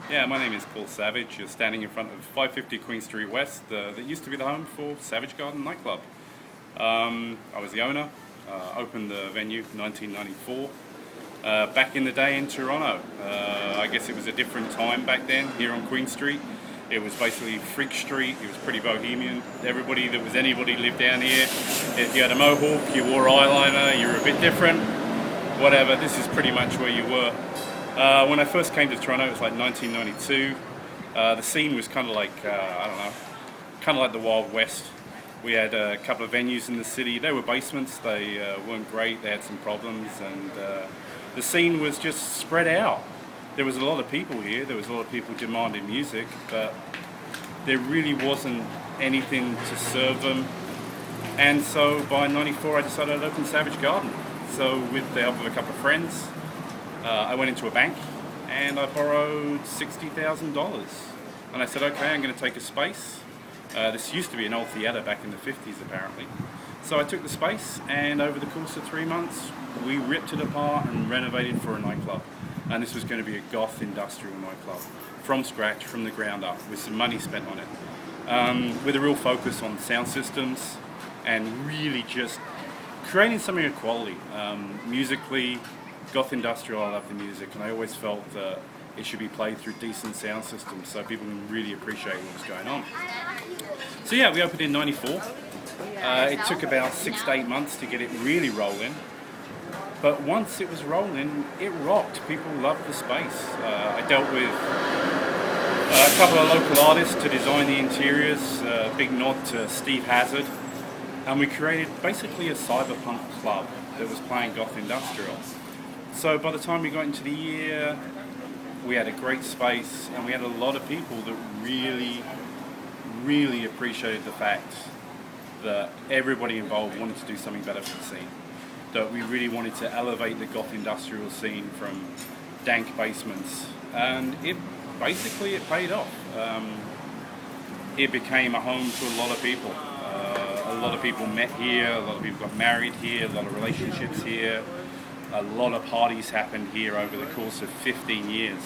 Yeah, my name is Paul Savage. You're standing in front of 550 Queen Street West, that used to be the home for Savage Garden nightclub. I was the owner, opened the venue in 1994. Back in the day in Toronto, I guess it was a different time back then here on Queen Street. It was basically Freak Street. It was pretty bohemian. Everybody that was anybody lived down here. If you had a mohawk, you wore eyeliner, you were a bit different. Whatever, this is pretty much where you were. When I first came to Toronto, it was like 1992. The scene was kind of like, I don't know, kind of like the Wild West. We had a couple of venues in the city. They were basements. They weren't great. They had some problems, and the scene was just spread out. There was a lot of people here. There was a lot of people demanding music, but there really wasn't anything to serve them. And so by '94, I decided I'd open Savage Garden. So with the help of a couple of friends, I went into a bank and I borrowed $60,000. And I said, okay, I'm going to take a space. This used to be an old theatre back in the 50s, apparently. So I took the space, and over the course of 3 months, we ripped it apart and renovated for a nightclub. And this was going to be a Goth Industrial nightclub, from scratch, from the ground up, with some money spent on it. With a real focus on sound systems and really just creating something of quality. Musically, Goth Industrial, I love the music, and I always felt that it should be played through decent sound systems so people can really appreciate what was going on. So yeah, we opened in '94. It took about 6 to 8 months to get it really rolling. But once it was rolling, it rocked. People loved the space. I dealt with a couple of local artists to design the interiors, big nod to Steve Hazard. And we created basically a cyberpunk club that was playing Goth Industrial. So by the time we got into the year, we had a great space, and we had a lot of people that really, really appreciated the fact that everybody involved wanted to do something better for the scene. That we really wanted to elevate the Goth Industrial scene from dank basements, and it paid off. It became a home to a lot of people. A lot of people met here, a lot of people got married here, a lot of relationships here. A lot of parties happened here over the course of 15 years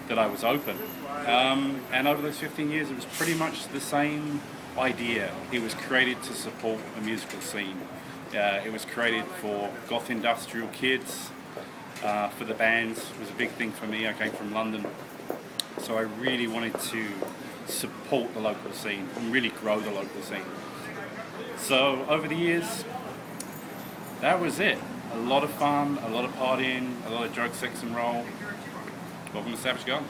that I was open. And over those 15 years, it was pretty much the same idea. It was created to support a musical scene. It was created for Goth Industrial kids, for the bands. It was a big thing for me. I came from London. So I really wanted to support the local scene and really grow the local scene. So over the years, that was it. A lot of fun, a lot of partying, a lot of drug, sex and roll. Welcome to Savage Garden.